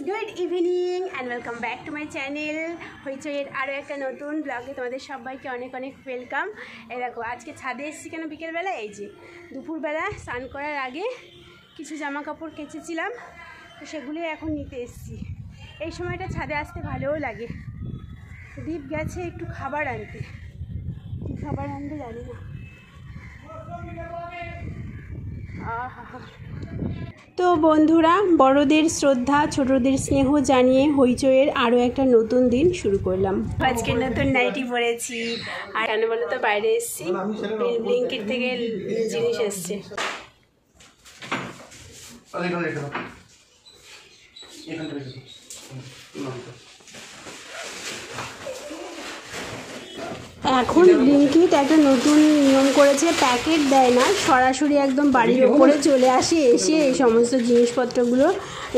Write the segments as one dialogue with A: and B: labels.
A: Good evening and welcome back to my channel হইচইয়ের আরও একটা নতুন ব্লগে তোমাদের সবাইকে অনেক অনেক ওয়েলকাম। এই দেখো আজকে ছাদে এসেছি কেন বিকেলবেলা, এই যে দুপুরবেলা স্নান করার আগে কিছু জামা কাপড় কেচেছিলাম, তো সেগুলি এখন নিতে এসেছি। এই সময়টা ছাদে আসতে ভালোও লাগে। দীপ গেছে একটু খাবার আনতে, কী খাবার আনতে জানি না। তো বন্ধুরা, বড়দের শ্রদ্ধা ছোটদের স্নেহ জানিয়ে হইচইয়ের আরও একটা নতুন দিন শুরু করলাম। আজকে নতুন নাইটি পরেছি, আর কেন বলো তো বাইরে এসেছি, ব্লিঙ্কিট থেকে জিনিস এসছে। এখন ব্লিঙ্কিট একটা নতুন নিয়ম করেছে, প্যাকেট দেয় না, সরাসরি একদম বাড়ির ওপরে চলে আসে, এসে এই সমস্ত জিনিসপত্রগুলো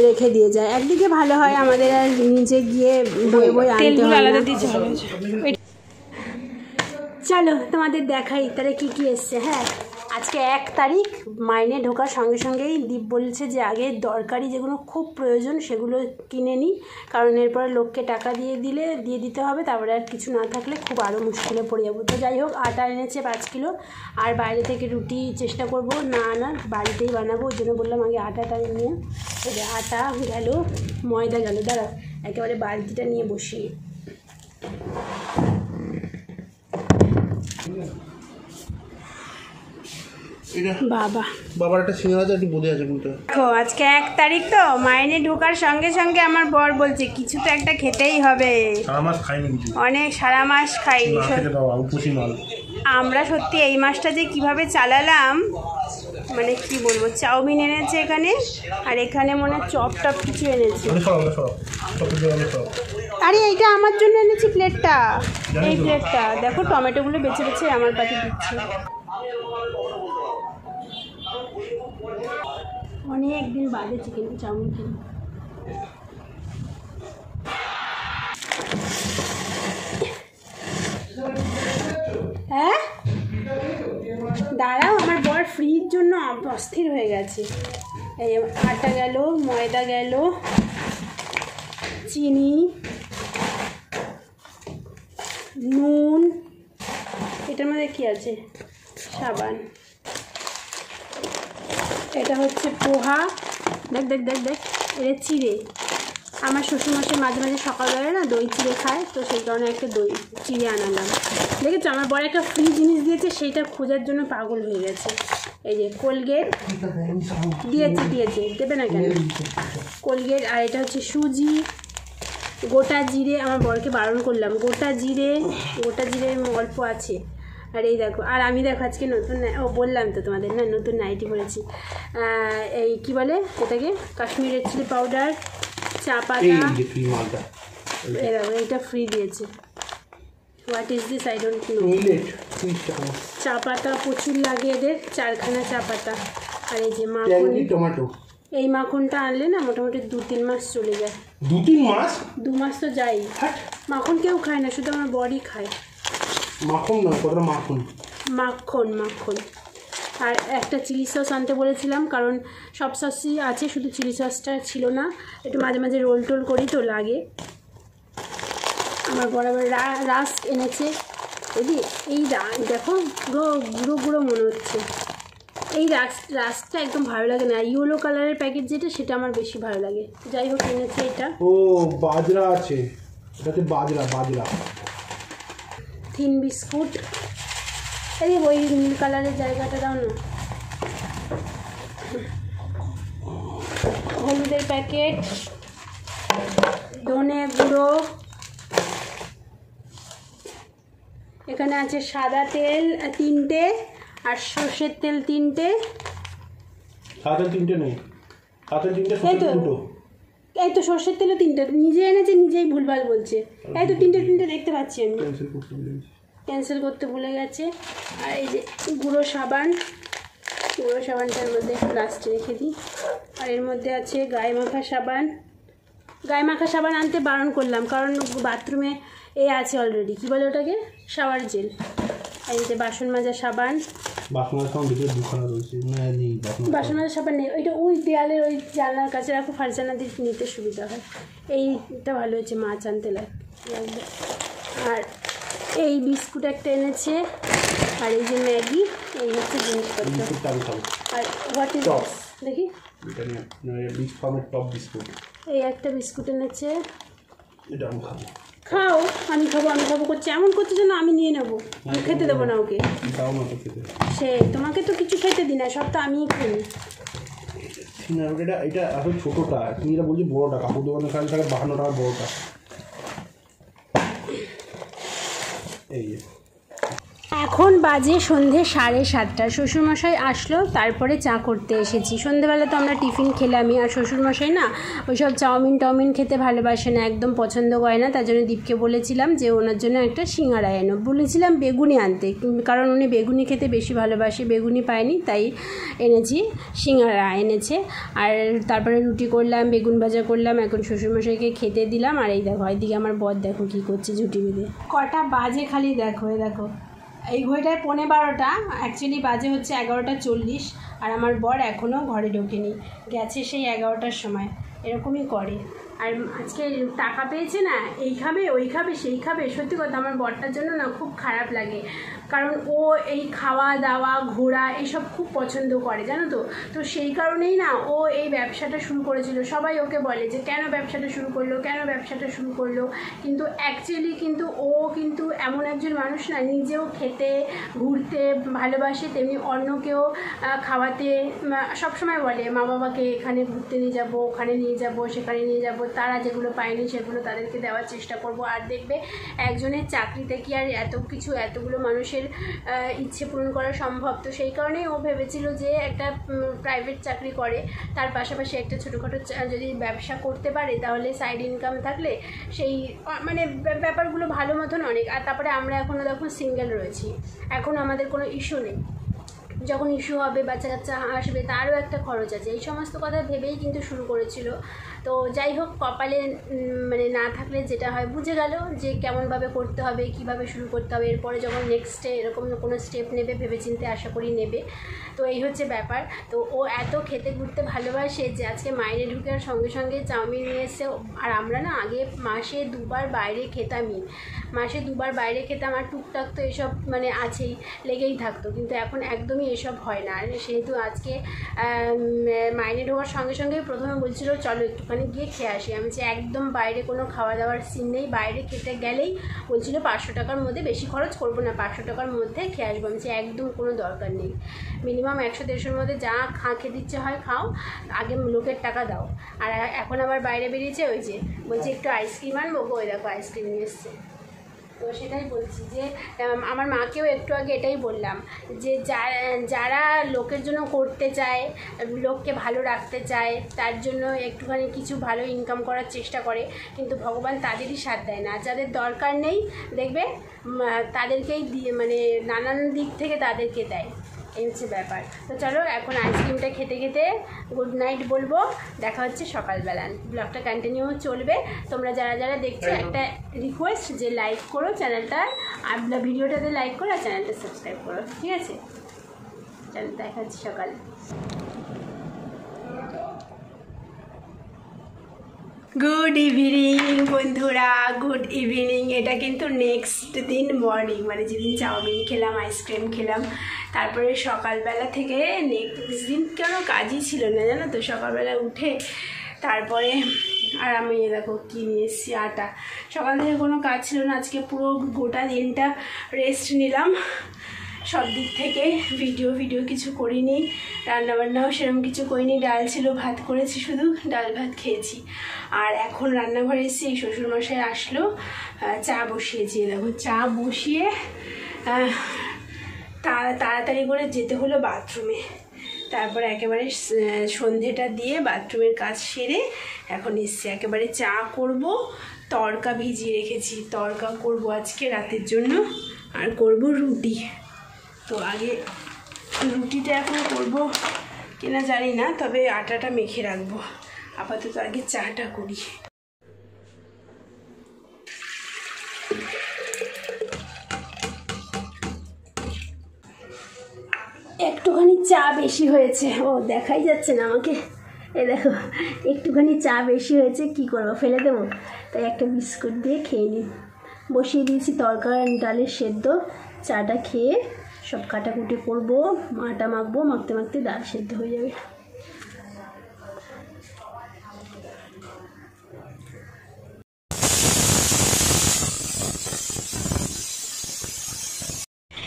A: রেখে দিয়ে যায়। একদিকে ভালো হয়, আমাদের আর নিজে গিয়ে বয়ে বয়ে আনতে হয় না। চলো তোমাদের দেখাই তাহলে কী কী এসছে। হ্যাঁ, আজকে 1 তারিখ, মাইনে ঢোকার সঙ্গে সঙ্গেই দীপ বলছে যে আগে দরকারি যেগুলো খুব প্রয়োজন সেগুলো কিনে নিই, কারণ এরপরে লোককে টাকা দিয়ে দিতে হবে, তারপরে আর কিছু না থাকলে খুব আরও মুশকিলে পড়ে যাবো। তো যাই হোক, আটা এনেছে 5 কিলো, আর বাইরে থেকে রুটি চেষ্টা করব না আনার, বাড়িতেই বানাবো। ওই জন্য বললাম আগে আটাটা নিয়ে। আটা গেল, ময়দা গেল, দাঁড়া একেবারে বালতিটা নিয়ে বসিয়ে।
B: বাবার একটা সিঙ্গারা একটু বোঝা আছে বলতে।
A: দেখো আজকে 1 তারিখ, তো মাইনে ঢোকার সঙ্গে সঙ্গে আমার বর বলছে কিছু তো একটা খেতেই হবে। অনেক সারা মাস খাইনি আমরা, সত্যি এই মাসটা যে কিভাবে চালালাম মানে কি বলবো। চাউমিন এনেছে এখানে, আর এখানে মনে হয় চপ টপ কিছু এনেছে। আরে এইটা আমার জন্য এনেছি প্লেটটা, এই প্লেটটা দেখো, টমেটোগুলো বেছে বেছে আমার পাতে দিচ্ছে। অনেক দিন বাদে চিকেন চাউমিন খেলাম। হ্যাঁ দাঁড়াও, আমার বর ফ্রির জন্য অস্থির হয়ে গেছে। এই আটা গেল, ময়দা গেল, চিনি, নুন, এটার মধ্যে কি আছে, সাবান, এটা হচ্ছে পোহা, দেখ দেখ দেখ দেখ, এটা চিড়ে। আমার শ্বশুরমশাই মাঝে মাঝে সকালবেলা না দই চিড়ে খায়, তো সেই কারণে একটা দই চিড়ে আনালাম। দেখেছো আমার বড় একটা ফ্রি জিনিস দিয়েছে, সেইটা খোঁজার জন্য পাগল হয়ে গেছে। এই যে কোলগেট দিয়েছে, দেবে না কেন, কোলগেট। আর এটা হচ্ছে সুজি, গোটা জিরে, আমার বরকে বারণ করলাম, গোটা জিরে অল্প আছে। আর এই দেখো, আর আমি দেখো আজকে নতুন, বললাম তো তোমাদের না, নতুন নাইটি পরেছি। এই কি বলে এটাকে, কাশ্মীরি রেড চিলি পাউডার, চা পাতা, এই দেখো এইটা ফ্রি দিয়েছে। What is this, I don't know. চা পাতা প্রচুর লাগে এদের, 4খানা চা পাতা। আর এই যে মাখন, টমেটো, এই মাখনটা আনলে না মোটামুটি 2-3 মাস চলে যায়। 2 মাস তো যাই। মাখন কেউ খায় না, শুধু আমার বরই খায়। মাখন। আর একটা চিলি সস আনতে বলেছিলাম, কারণ সব সসই আছে, শুধু চিলি সসটা ছিল না। একটু মাঝে মাঝে রোল টোল করি তো লাগে। আমার বরাবর রাস্ক এনেছে, এই দেখো গুঁড়ো গুঁড়ো মনে হচ্ছে। এই রাস্কটা একদম ভালো লাগে না, ইয়েলো কালারের প্যাকেট যেটা, সেটা আমার বেশি ভালো লাগে। যাই হোক এনেছে এটা।
B: বাজরা আছে, এটাতে বাজরা
A: থিন বিস্কুট। এই ওই নীল কালারের জায়গাটা দাও না। হলুদের প্যাকেট, ধনে গুঁড়ো, এখানে আছে সাদা তেল 3টে, আর সর্ষের তেল 3টে। এই তো সর্ষের তেলও 3টে, নিজে এনেছে, নিজেই ভুলভাল বলছে। এই তো 3টে দেখতে পাচ্ছি আমি, ক্যান্সেল করতে ভুলে গেছে। আর এই যে গুঁড়ো সাবানটার মধ্যে লাস্টে রেখে দিই। আর এর মধ্যে আছে গায়ে মাখা সাবান আনতে বারণ করলাম, কারণ বাথরুমে আছে অলরেডি, কী বলে ওটাকে, শাওয়ার জেল। আর এই যে বাসন মাজা সাবান,
B: বাসন সব ভিতরে দুখানা রয়েছে, না নেই
A: বাসন সাবান নেই, ওইটা ওই দেয়ালের ওই জানলার কাছে রাখো, ফারজানা দিয়ে নিতে সুবিধা হয়। এইটা ভালো হয়েছে, মাছ আনতে লাগবে। আর এই বিস্কুট একটা এনেছে, আর এই যে ম্যাগি, এই হচ্ছে জিনিসপত্র। আর হোয়াট ইজ দেখি,
B: বিগ ফার্মের টপ বিস্কুট,
A: এই একটা বিস্কুট এনেছে।
B: এটা আমি খাবো।
A: খাও, আমি খাবো করছি, এমন করছে যেন আমি নিয়ে নেবো, খেতে দেবো না ওকে। সে তোমাকে তো কিছু খেতে দিই না, সব তো আমিই খাই।
B: এটা এখন ছোটোটা, তুমি এটা বলছি বড়োটা, কাপড় দোকানে খালি থাকে 52 টাকার বড়োটা। এই
A: এখন বাজে সন্ধে 7:30। শ্বশুরমশাই আসলো, তারপরে চা করতে এসেছি। সন্ধেবেলা তো আমরা টিফিন খেলামই, আর শ্বশুরমশাই না ওইসব চাউমিন খেতে ভালোবাসে না, একদম পছন্দ করে না। তার জন্য দীপকে বলেছিলাম যে ওনার জন্য একটা সিঙ্গারা এনো, বলেছিলাম বেগুনি আনতে, কারণ উনি বেগুনি খেতে বেশি ভালোবাসে, বেগুনি পায়নি তাই এনেছি, সিঙ্গারা এনেছে। আর তারপরে রুটি করলাম, বেগুন ভাজা করলাম, এখন শ্বশুরমশাইকে খেতে দিলাম। আর এই দেখো, এদিকে আমার বর দেখো কী করছে ঝুঁটি বেঁধে। কটা বাজে খালি দেখো, দেখো এই ঘড়িটায় 11:15, অ্যাকচুয়ালি বাজে হচ্ছে 11:40। আর আমার বর এখনও ঘরে ঢোকেনি, গেছে সেই 11টার সময়, এরকমই করে। আর আজকে টাকা পেয়েছে না, এই খাবে ওই খাবে সেই খাবে। সত্যি কথা, আমার বরটার জন্য না খুব খারাপ লাগে, কারণ ও এই খাওয়া দাওয়া ঘোরা এইসব খুব পছন্দ করে, জানো তো। তো সেই কারণেই না ও এই ব্যবসাটা শুরু করেছিল। সবাই ওকে বলে যে কেন ব্যবসাটা শুরু করলো, কিন্তু অ্যাকচুয়ালি কিন্তু ও কিন্তু এমন একজন মানুষ না, নিজেও খেতে ঘুরতে ভালোবাসে, তেমনি অন্যকেও খাওয়াতে সবসময় বলে মা বাবাকে এখানে ঘুরতে নিয়ে যাবো, ওখানে নিয়ে যাবো, সেখানে নিয়ে যাবো, তারা যেগুলো পায়নি সেগুলো তাদেরকে দেওয়ার চেষ্টা করব। আর দেখবে একজনের চাকরিতে কি আর এতগুলো মানুষের ইচ্ছে পূরণ করা সম্ভব? তো সেই কারণেই ও ভেবেছিল যে একটা প্রাইভেট চাকরি করে, তার পাশাপাশি একটা ছোটোখাটো যদি ব্যবসা করতে পারে, তাহলে সাইড ইনকাম থাকলে সেই মানে ব্যাপারগুলো ভালো মতন অনেক। আর তারপরে আমরা এখনও দেখো সিঙ্গেল রয়েছি, এখন আমাদের কোনো ইস্যু নেই। যখন ইস্যু হবে, বাচ্চা কাচ্চা আসবে, তারও একটা খরচ আছে, এই সমস্ত কথা ভেবেই কিন্তু শুরু করেছিল। তো যাই হোক, কপালে মানে না থাকলে যেটা হয়, বুঝে গেল যে কেমনভাবে করতে হবে, কিভাবে শুরু করতে হবে। এরপরে যখন নেক্সটে এরকম কোনো স্টেপ নেবে, ভেবেচিন্তে আশা করি নেবে। তো এই হচ্ছে ব্যাপার। তো ও এত খেতে ঘুরতে ভালোবাসে যে আজকে মাইনে ঢুকে সঙ্গে সঙ্গে চাউমিন নিয়ে এসে। আর আমরা না আগে মাসে 2 বার বাইরে খেতামই, আর টুকটাক তো এসব মানে আছেই, লেগেই থাকতো, কিন্তু এখন একদমই এসব হয় না। আর সেহেতু আজকে মাইনে ঢোকার সঙ্গে সঙ্গেই প্রথমে বলছিল চলো একটুখানি গিয়ে খেয়ে আসি। আমি যে একদম বাইরে কোনো খাওয়া দাওয়ার সিন নেই, বাইরে খেতে গেলেই বলছিল 500 টাকার মধ্যে, বেশি খরচ করবো না, 500 টাকার মধ্যে খেয়ে আসবো। আমি যে একদম কোনো দরকার নেই, মিনিমাম 100-150-র মধ্যে যা খেতে ইচ্ছে হয় খাও, আগে লোকের টাকা দাও। আর এখন আবার বাইরে বেরিয়েছে, ওই যে বলছে একটু আইসক্রিম আনবো, ওই দেখো আইসক্রিম নিয়ে এসছে। তো সেটাই বলছি যে আমার মাকেও একটু আগে এটাই বললাম যে যারা লোকের জন্য করতে চায়, লোককে ভালো রাখতে চায়, তার জন্য একটুখানি কিছু ভালো ইনকাম করার চেষ্টা করে, কিন্তু ভগবান তাদেরই সাথ দেয় না। যাদের দরকার নেই দেখবে তাদেরকেই দিয়ে মানে নানান দিক থেকে তাদেরকে দেয়, এই হচ্ছে ব্যাপার। তো চলো এখন আইসক্রিমটা খেতে খেতে গুড নাইট বলবো, দেখা হচ্ছে সকালবেলা। ব্লগটা কন্টিনিউ চলবে। তোমরা যারা যারা দেখছো একটা রিকোয়েস্ট যে লাইক করো চ্যানেলটা, আর ভিডিওটাতে লাইক করো, আর চ্যানেলটা সাবস্ক্রাইব করো, ঠিক আছে? চলো দেখা হচ্ছে সকালে। গুড ইভিনিং বন্ধুরা, গুড ইভিনিং। এটা কিন্তু নেক্সট দিন মর্নিং, মানে যেদিন চাউমিন খেলাম, আইসক্রিম খেলাম, তারপরে সকালবেলা থেকে নেক্সট দিন কোনো কাজই ছিল না, জানো তো। সকালবেলা উঠে তারপরে আর আমি দেখো কী নিয়ে এসেছি, আটা। সকাল থেকে কোনো কাজ ছিল না, আজকে পুরো গোটা দিনটা রেস্ট নিলাম সব দিক থেকে। ভিডিও কিছু করিনি, রান্নাবান্নাও সেরকম কিছু করিনি, ডাল ছিল, ভাত করেছি, শুধু ডাল ভাত খেয়েছি। আর এখন রান্নাঘরে এসে এই শ্বশুরমশাই আসলো, চা বসিয়েছি। দেখো চা বসিয়ে তাড়াতাড়ি করে যেতে হলো বাথরুমে, তারপরে একেবারে সন্ধেটা দিয়ে বাথরুমের কাজ সেরে এখন এসছি। একেবারে চা করব, তড়কা ভিজিয়ে রেখেছি, তড়কা করব আজকে রাতের জন্য, আর করব রুটি। তো আগে রুটিটা এখন করব কিনা জানি না, তবে আটাটা মেখে রাখবো। আপাতত আগে চাটা করি। চা বেশি হয়েছে, ও দেখাই যাচ্ছে না আমাকে, এই দেখো একটুখানি চা বেশি হয়েছে, কি করবো, ফেলে দেবো, তাই একটা বিস্কুট দিয়ে খেয়ে নিই। বসিয়ে দিয়েছি তরকারি ডালের সেদ্ধ, চাটা খেয়ে সব কাটাকুটি করবো, আটা মাখবো, মাখতে মাখতে ডাল সেদ্ধ হয়ে যাবে।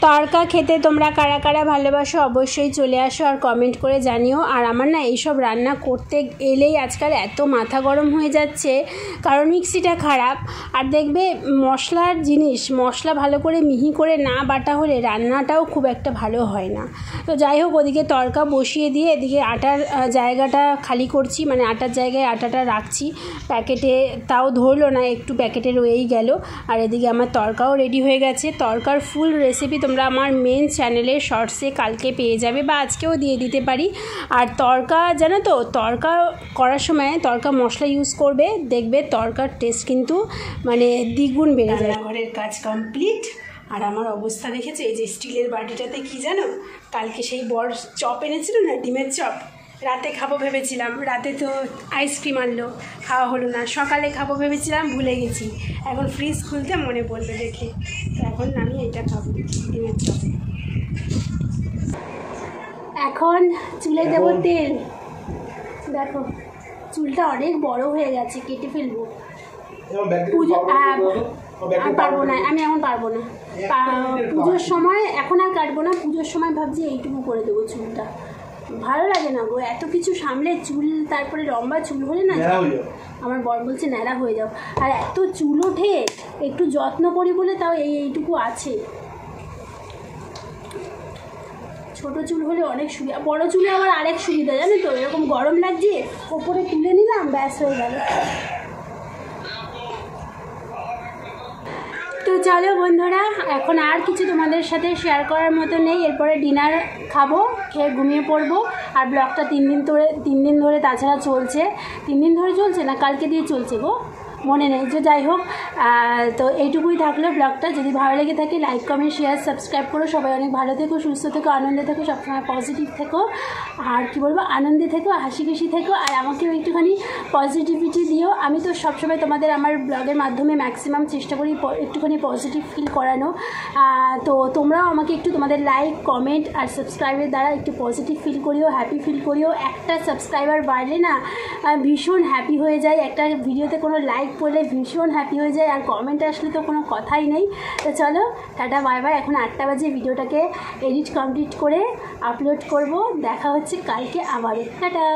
A: তড়কা খেতে তোমরা কারা কারা ভালোবাসো অবশ্যই চলে আসো আর কমেন্ট করে জানিও। আর আমার না এইসব রান্না করতে এলেই আজকাল এত মাথা গরম হয়ে যাচ্ছে, কারণ মিক্সিটা খারাপ। আর দেখবে মশলার জিনিস, মশলা ভালো করে মিহি করে না বাটা হলে রান্নাটাও খুব একটা ভালো হয় না। তো যাই হোক, ওদিকে তড়কা বসিয়ে দিয়ে এদিকে আটার জায়গাটা খালি করছি, মানে আটার জায়গায় আটাটা রাখছি। প্যাকেটে তাও ধরলো না, একটু প্যাকেটে রয়েই গেল। আর এদিকে আমার তড়কাও রেডি হয়ে গেছে। তড়কার ফুল রেসিপি তোমরা আমার মেন চ্যানেলের শর্টসে কালকে পেয়ে যাবে, বা আজকেও দিয়ে দিতে পারি। আর তড়কা জানো তো, তড়কা করার সময় তড়কা মশলা ইউজ করবে, দেখবে তড়কার টেস্ট কিন্তু মানে দ্বিগুণ বেড়ে যায়। রান্নাঘরের কাজ কমপ্লিট। আর আমার অবস্থা দেখেছে, এই যে স্টিলের বাটিটাতে কি জানো, কালকে সেই বড় চপ এনেছিল না, ডিমের চপ, রাতে খাবো ভেবেছিলাম, রাতে তো আইসক্রিম আনলো, খাওয়া হলো না। সকালে খাবো ভেবেছিলাম, ভুলে গেছি, এখন ফ্রিজ খুলতে মনে পড়বে দেখে, তো এখন আমি এটা খাবো, ডিমের চপ। এখন চুলে দেবো তেল, দেখো চুলটা অনেক বড় হয়ে গেছে, কেটে ফেলবো। পুজো পারবো না, আমি এখন পারবো না, পুজোর সময় এখন আর কাটবো না, পুজোর সময় ভাবছি এইটুকু করে দেবো চুলটা। ভালো লাগে না গো এত কিছু সামলে, চুল তারপরে লম্বা চুল হলে না, আমার বর বলছে ন্যাড়া হয়ে যাও। আর এত চুল ওঠে, একটু যত্ন করি বলে তাও এইটুকু আছে। ছোটো চুল হলে অনেক সুবিধা, বড় চুলে আবার আরেক সুবিধা জানো তো, এরকম গরম লাগছে, ওপরে তুলে নিলাম, ব্যাস হয়ে গেল। তো চলো বন্ধুরা, এখন আর কিছু তোমাদের সাথে শেয়ার করার মতো নেই। এরপরে ডিনার খাবো, খেয়ে ঘুমিয়ে পড়বো। আর ব্লগটা 3 দিন ধরে তাছাড়া চলছে, 3 দিন ধরে চলছে না, কালকে দিয়ে চলছে গো, মনে নেই। যে যাই হোক, তো এইটুকুই থাকলো ব্লগটা। যদি ভালো লেগে থাকে লাইক কমেন্ট শেয়ার সাবস্ক্রাইব করো। সবাই অনেক ভালো থেকো, সুস্থ থেকো, আনন্দে থেকো, সবসময় পজিটিভ থেকো। আর কি বলবো, আনন্দে থেকো, হাসি খুশি থেকো। আর আমাকেও একটুখানি পজিটিভিটি দিও। আমি তো সবসময় তোমাদের আমার ব্লগের মাধ্যমে ম্যাক্সিমাম চেষ্টা করি একটুখানি পজিটিভ ফিল করানো। তো তোমরাও আমাকে একটু তোমাদের লাইক কমেন্ট আর সাবস্ক্রাইবের দ্বারা একটু পজিটিভ ফিল করিও, হ্যাপি ফিল করিও। একটা সাবস্ক্রাইবার বাড়লে না ভীষণ হ্যাপি হয়ে যায়, একটা ভিডিওতে কোনো লাইক পড়লে ভীষণ হ্যাপি হয়ে যায়, আর কমেন্ট আসলে তো কোনো কথাই নেই। তো চলো টাটা বাই বাই। এখন 8টা বাজে, ভিডিওটাকে এডিট কমপ্লিট করে আপলোড করব। দেখা হচ্ছে কালকে আবার, টাটা।